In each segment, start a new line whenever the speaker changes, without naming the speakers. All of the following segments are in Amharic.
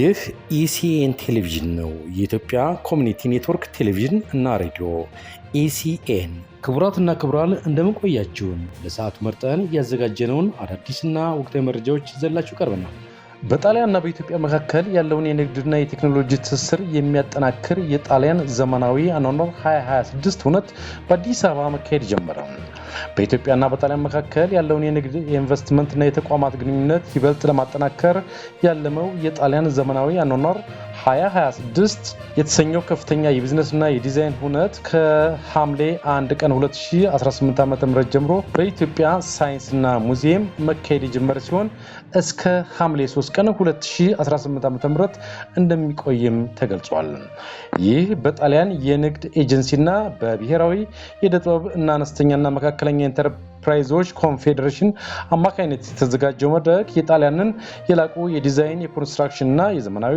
ይህ ኢሲኤን ቴሌቪዥን ነው። የኢትዮጵያ ኮሚኒቲ ኔትወርክ ቴሌቪዥን እና ሬዲዮ ኢሲኤን። ክቡራትና ክቡራን እንደምን ቆያችሁን? ለሰዓቱ መርጠን ያዘጋጀነውን አዳዲስና ወቅታዊ መረጃዎች ይዘላችሁ ቀርበናል። በጣሊያንና በኢትዮጵያ መካከል ያለውን የንግድና የቴክኖሎጂ ትስስር የሚያጠናክር የጣሊያን ዘመናዊ አኗኗር 2026 ሁነት በአዲስ አበባ መካሄድ ጀመረ። በኢትዮጵያና በጣሊያን መካከል ያለውን የንግድ የኢንቨስትመንትና የተቋማት ግንኙነት ይበልጥ ለማጠናከር ያለመው የጣሊያን ዘመናዊ አኗኗር 2026 የተሰኘው ከፍተኛ የቢዝነስና የዲዛይን ሁነት ከሐምሌ 1 ቀን 2018 ዓ.ም ጀምሮ በኢትዮጵያ ሳይንስና ሙዚየም መካሄድ የጀመረ ሲሆን እስከ ሐምሌ 3 ቀን 2018 ዓ.ም እንደሚቆይም ተገልጿል። ይህ በጣሊያን የንግድ ኤጀንሲና በብሔራዊ የዕደ ጥበብ እና አነስተኛና መካከለኛ ኢንተርፕራይዞች ኮንፌዴሬሽን አማካኝነት የተዘጋጀው መድረክ የጣሊያንን የላቁ የዲዛይን የኮንስትራክሽንና የዘመናዊ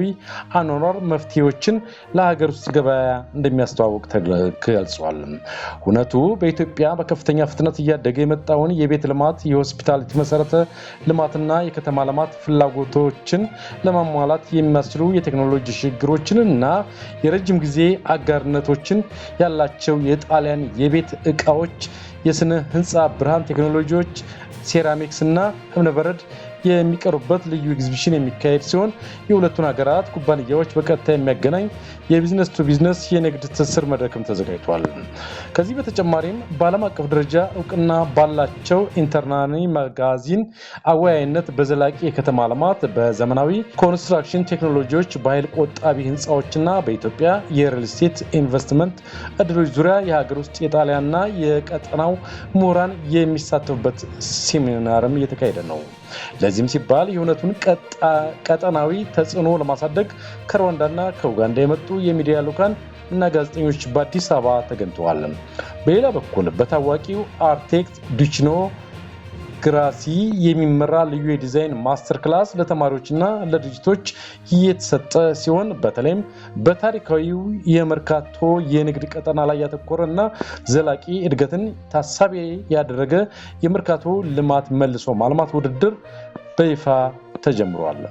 አኗኗር መፍትሄዎችን ለሀገር ውስጥ ገበያ እንደሚያስተዋውቅ ተገልጿል። ሁነቱ በኢትዮጵያ በከፍተኛ ፍጥነት እያደገ የመጣውን የቤት ልማት፣ የሆስፒታሊቲ መሰረተ ልማትና የከተማ ልማት ፍላጎቶችን ለማሟላት የሚያስችሉ የቴክኖሎጂ ሽግግሮችን እና የረጅም ጊዜ አጋርነቶችን ያላቸው የጣሊያን የቤት ዕቃዎች፣ የስነ ህንፃ ብርሃን ቴክኖሎጂዎች፣ ሴራሚክስ እና እብነበረድ የሚቀርቡበት ልዩ ኤግዚቢሽን የሚካሄድ ሲሆን የሁለቱን ሀገራት ኩባንያዎች በቀጥታ የሚያገናኝ የቢዝነስ ቱ ቢዝነስ የንግድ ትስስር መድረክም ተዘጋጅቷል። ከዚህ በተጨማሪም በዓለም አቀፍ ደረጃ እውቅና ባላቸው ኢንተርናሽናል ማጋዚን አወያይነት በዘላቂ የከተማ ልማት፣ በዘመናዊ ኮንስትራክሽን ቴክኖሎጂዎች፣ በኃይል ቆጣቢ ህንፃዎችና በኢትዮጵያ የሪል ስቴት ኢንቨስትመንት እድሎች ዙሪያ የሀገር ውስጥ የጣሊያንና የቀጠናው ምሁራን የሚሳተፉበት ሴሚናርም እየተካሄደ ነው። ለዚህም ሲባል የሁነቱን ቀጠናዊ ተጽዕኖ ለማሳደግ ከሩዋንዳና ከኡጋንዳ የመጡ የሚዲያ ልኡካን እና ጋዜጠኞች በአዲስ አበባ ተገኝተዋል። በሌላ በኩል በታዋቂው አርክቴክት ዱቺኖ ግራሲ የሚመራ ልዩ የዲዛይን ማስተር ክላስ ለተማሪዎችና ለድርጅቶች እየተሰጠ ሲሆን በተለይም በታሪካዊው የመርካቶ የንግድ ቀጠና ላይ ያተኮረ እና ዘላቂ እድገትን ታሳቢ ያደረገ የመርካቶ ልማት መልሶ ማልማት ውድድር በይፋ ተጀምሯል።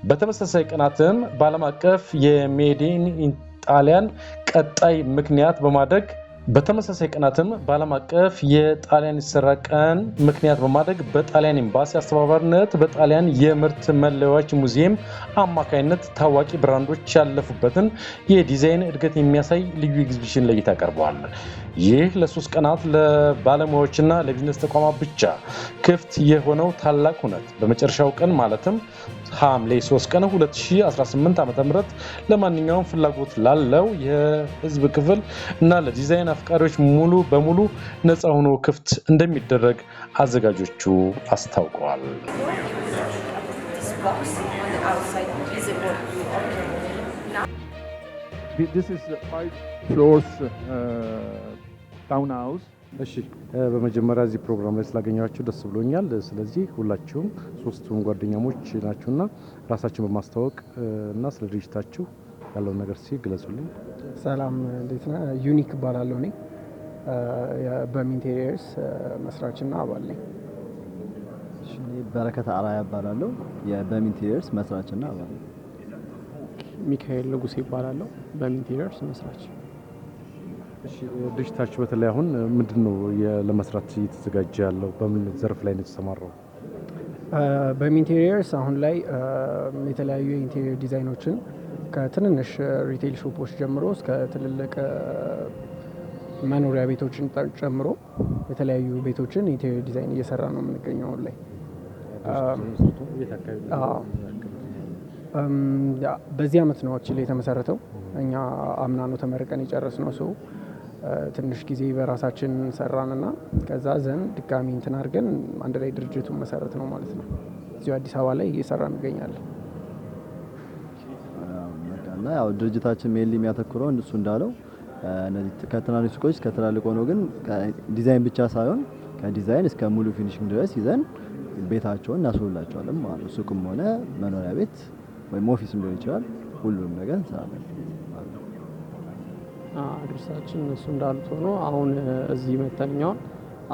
በተመሳሳይ ቀናትም በዓለም አቀፍ የሜድ ኢን ጣሊያን ቀጣይ ምክንያት በማድረግ በዓለም አቀፍ የጣሊያን ይሰራ ቀን ምክንያት በማድረግ በጣሊያን ኤምባሲ አስተባባሪነት በጣሊያን የምርት መለያዎች ሙዚየም አማካይነት ታዋቂ ብራንዶች ያለፉበትን የዲዛይን እድገት የሚያሳይ ልዩ ኤግዚቢሽን ለእይታ ቀርበዋል። ይህ ለ3 ቀናት ለባለሙያዎችና ለቢዝነስ ተቋማት ብቻ ክፍት የሆነው ታላቅ ሁነት በመጨረሻው ቀን ማለትም ሐምሌ 3 ቀን 2018 ዓ.ም ለማንኛውም ፍላጎት ላለው የህዝብ ክፍል እና ለዲዛይን አፍቃሪዎች ሙሉ በሙሉ ነፃ ሆኖ ክፍት እንደሚደረግ አዘጋጆቹ አስታውቀዋል።
This is the 5 floors townhouse.
እሺ በመጀመሪያ እዚህ ፕሮግራም ላይ ስላገኛችሁ ደስ ብሎኛል። ስለዚህ ሁላችሁም ሶስቱም ጓደኛሞች ናችሁና ራሳችሁን በማስተዋወቅ እና ስለ ድርጅታችሁ ያለውን ነገር ሲገለጹልኝ።
ሰላም፣ እንዴት ነህ? ዩኒክ እባላለሁ። እኔ በኢንቴሪየርስ መስራችና አባል ነኝ።
እሺ፣ በረከት አራያ እባላለሁ። የኢንቴሪየርስ መስራችና አባል ነኝ።
ሚካኤል ንጉሴ እባላለሁ። በኢንቴሪየርስ መስራች።
እሺ፣ ድርጅታችሁ በተለይ አሁን ምንድነው ለመስራት እየተዘጋጀ ያለው? በምን ዘርፍ ላይ ነው የተሰማራው?
በኢንቴሪየርስ አሁን ላይ የተለያዩ የኢንቴሪየር ዲዛይኖችን ከትንንሽ ሪቴል ሾፖች ጀምሮ እስከ ትልልቅ መኖሪያ ቤቶችን ጨምሮ የተለያዩ ቤቶችን ኢንቴሪየር ዲዛይን እየሰራ ነው የምንገኘው አሁን ላይ። በዚህ አመት ነው አክቹሊ የተመሰረተው። እኛ አምና ነው ተመርቀን የጨረስነው። ሰው ትንሽ ጊዜ በራሳችን ሰራንና ከዛ ዘንድ ድጋሚ እንትን አድርገን አንድ ላይ ድርጅቱን መሰረት ነው ማለት ነው። እዚሁ አዲስ አበባ ላይ እየሰራ እንገኛለን።
እና ያው ድርጅታችን ሜንሊ የሚያተኩረው እሱ እንዳለው እነዚህ ከትናንሽ ሱቆች ከትላልቅ ሆኖ ግን ዲዛይን ብቻ ሳይሆን ከዲዛይን እስከ ሙሉ ፊኒሽንግ ድረስ ይዘን ቤታቸውን እናስውላቸዋለን ማለት ነው። ሱቅም ሆነ መኖሪያ ቤት ወይም ኦፊስም ሊሆን ይችላል፣ ሁሉም ነገር እንሰራለን።
ድርጅታችን እሱ እንዳሉት ሆኖ አሁን እዚህ መተኛውን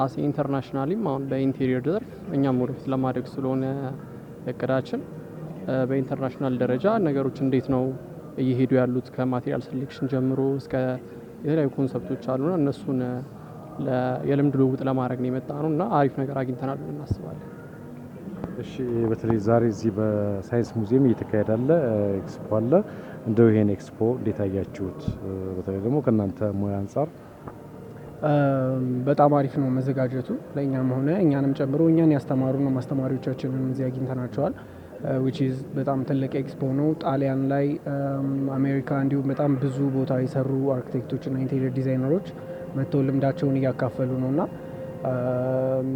አስ ኢንተርናሽናሊም አሁን በኢንቴሪየር ዘርፍ እኛም ወደፊት ለማደግ ስለሆነ እቅዳችን በኢንተርናሽናል ደረጃ ነገሮች እንዴት ነው እየሄዱ ያሉት ከማቴሪያል ሴሌክሽን ጀምሮ እስከ የተለያዩ ኮንሰፕቶች አሉና እነሱን የልምድ ልውውጥ ለማድረግ ነው የመጣ ነው እና አሪፍ ነገር አግኝተናል ብለን እናስባለን።
እሺ በተለይ ዛሬ እዚህ በሳይንስ ሙዚየም እየተካሄደ ያለ ኤክስፖ አለ። እንደው ይሄን ኤክስፖ እንዴት አያችሁት? በተለይ ደግሞ ከእናንተ ሙያ አንጻር
በጣም አሪፍ ነው መዘጋጀቱ። ለእኛም ሆነ እኛንም ጨምሮ እኛን ያስተማሩ ነው ማስተማሪዎቻችንን እዚህ አግኝተናቸዋል። which is በጣም ትልቅ ኤክስፖ ነው። ጣሊያን ላይ አሜሪካ፣ እንዲሁም በጣም ብዙ ቦታ የሰሩ አርኪቴክቶችና ኢንቴሪየር ዲዛይነሮች መጥተው ልምዳቸውን እያካፈሉ ነው እና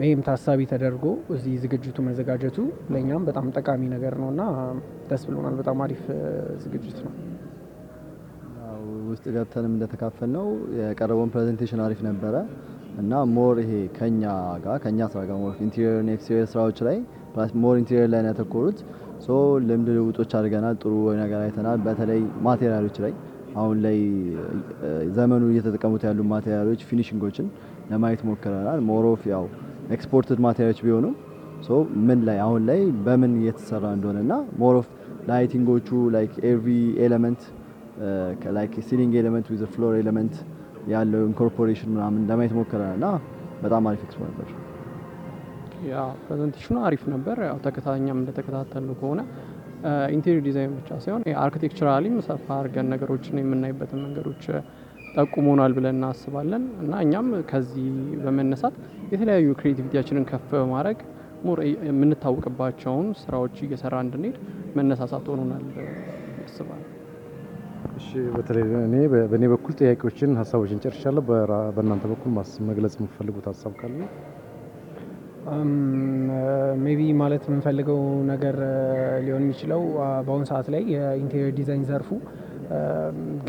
ይህም ታሳቢ ተደርጎ እዚህ ዝግጅቱ መዘጋጀቱ ለእኛም በጣም ጠቃሚ ነገር ነው እና ደስ ብሎናል። በጣም አሪፍ ዝግጅት ነው።
ውስጥ ገብተንም እንደተካፈል ነው የቀረበውን ፕሬዘንቴሽን አሪፍ ነበረ እና ሞር ይሄ ከኛ ስራ ጋር ሞር ኢንቴሪየር እና ኤክስቴሪየር ስራዎች ላይ ሞር ኢንቴሪየር ላይ ያተኮሩት ልምድ ልውጦች አድርገናል። ጥሩ ነገር አይተናል። በተለይ ማቴሪያሎች ላይ አሁን ላይ ዘመኑ እየተጠቀሙት ያሉ ማቴሪያሎች ፊኒሺንጎችን ለማየት ሞክረናል። ሞር ኦፍ ያው ኤክስፖርትድ ማቴሪያሎች ቢሆኑም ምን ላይ አሁን ላይ በምን እየተሰራ እንደሆነና ሞር ኦፍ ላይቲንጎቹ ላይክ ኤቭሪ ኤሌመንት ላይክ ሲሊንግ ኤሌመንት ዊዝ ፍሎር ኤሌመንት ያለው ኢንኮርፖሬሽን ምናምን ለማየት ሞክረናል እና በጣም አሪፍ ኤክስፖ ነበር።
ያ ፕሬዘንቴሽኑ አሪፍ ነበር። ያው ተከታታይኛም እንደተከታተሉ ከሆነ ኢንቴሪየር ዲዛይን ብቻ ሳይሆን አርኪቴክቸራሊም ሰፋ አድርገን ነገሮችን የምናይበትን መንገዶች ጠቁሞናል ብለን እናስባለን እና እኛም ከዚህ በመነሳት የተለያዩ ክሬቲቪቲያችንን ከፍ በማድረግ ሞር የምንታወቅባቸውን ስራዎች እየሰራ እንድንሄድ መነሳሳት ሆኖናል ያስባል።
እሺ በተለይ በእኔ በኩል ጥያቄዎችን ሀሳቦችን ጨርሻለሁ። በእናንተ በኩል መግለጽ የምትፈልጉት ሀሳብ ካለ?
ሜቢ ማለት የምንፈልገው ነገር ሊሆን የሚችለው በአሁኑ ሰዓት ላይ የኢንቴሪየር ዲዛይን ዘርፉ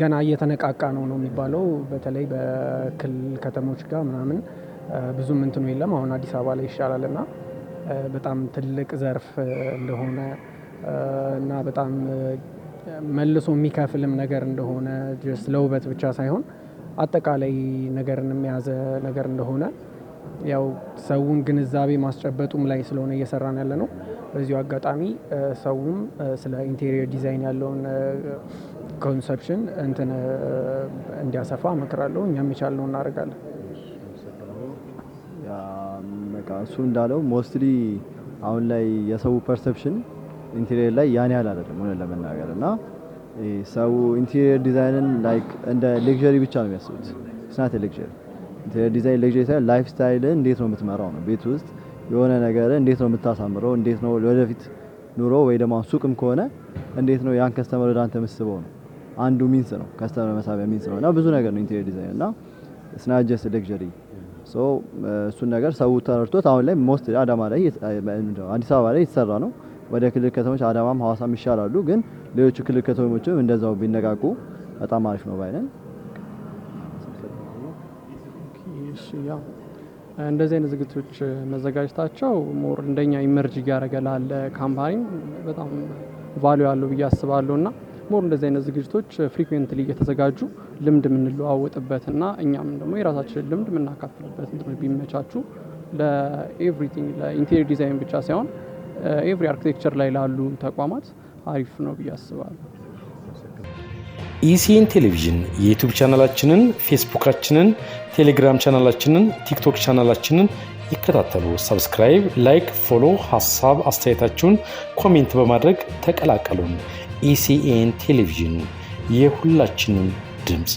ገና እየተነቃቃ ነው የሚባለው። በተለይ በክልል ከተሞች ጋር ምናምን ብዙም እንትኑ የለም። አሁን አዲስ አበባ ላይ ይሻላል እና በጣም ትልቅ ዘርፍ እንደሆነ እና በጣም መልሶ የሚከፍልም ነገር እንደሆነ ጀስት ለውበት ብቻ ሳይሆን አጠቃላይ ነገርን የሚያዘ ነገር እንደሆነ ያው ሰውን ግንዛቤ ማስጨበጡም ላይ ስለሆነ እየሰራን ያለ ነው። በዚሁ አጋጣሚ ሰውም ስለ ኢንቴሪየር ዲዛይን ያለውን ኮንሰፕሽን እንዲያሰፋ እመክራለሁ። እኛም የቻልነው እናደርጋለን።
እሱ እንዳለው ሞስትሊ አሁን ላይ የሰው ፐርሰፕሽን ኢንቴሪየር ላይ ያን ያህል አይደለም ሆነ ለመናገር እና ሰው ኢንቴሪየር ዲዛይንን ላይክ እንደ ሌክዠሪ ብቻ ነው የሚያስቡት። ስናት ሌክዠሪ ኢንቴሪየር ዲዛይን ሌክዠሪ ሳይሆን ላይፍ ስታይልን እንዴት ነው የምትመራው ነው። ቤት ውስጥ የሆነ ነገር እንዴት ነው የምታሳምረው፣ እንዴት ነው ወደፊት ኑሮ ወይ ደግሞ ሱቅም ከሆነ እንዴት ነው ያን ከስተመር ወደ አንተ የምትስበው ነው። አንዱ ሚንስ ነው ከስተመር መሳቢያ ሚንስ ነው እና ብዙ ነገር ነው ኢንቴሪየር ዲዛይን እና ስናት ጀስት ሌክዠሪ እሱን ነገር ሰው ተረድቶት አሁን ላይ ሞስት አዳማ ላይ አዲስ አበባ ላይ የተሰራ ነው። ወደ ክልል ከተሞች አዳማም ሐዋሳም ይሻላሉ፣ ግን ሌሎቹ ክልል ከተሞችም እንደዛው ቢነቃቁ በጣም አሪፍ ነው ባይነን።
እንደዚህ አይነት ዝግጅቶች መዘጋጀታቸው ሞር እንደኛ ኢመርጅ እያደረገ ላለ ካምፓኒም በጣም ቫልዩ ያለው ብዬ አስባለሁ እና ሞር እንደዚህ አይነት ዝግጅቶች ፍሪኩዌንትሊ እየተዘጋጁ ልምድ የምንለዋወጥበትና እኛም ደግሞ የራሳችንን ልምድ የምናካፍልበት እንትኖች ቢመቻቹ ለኤቭሪቲንግ ለኢንቴሪየር ዲዛይን ብቻ ሳይሆን ኤቭሪ አርኪቴክቸር ላይ ላሉ ተቋማት አሪፍ ነው ብዬ አስባለሁ።
ኢሲኤን ቴሌቪዥን የዩቲዩብ ቻናላችንን፣ ፌስቡካችንን፣ ቴሌግራም ቻናላችንን፣ ቲክቶክ ቻናላችንን ይከታተሉ። ሰብስክራይብ፣ ላይክ፣ ፎሎ፣ ሀሳብ አስተያየታችሁን ኮሜንት በማድረግ ተቀላቀሉን። ኢሲኤን ቴሌቪዥን የሁላችንም ድምፅ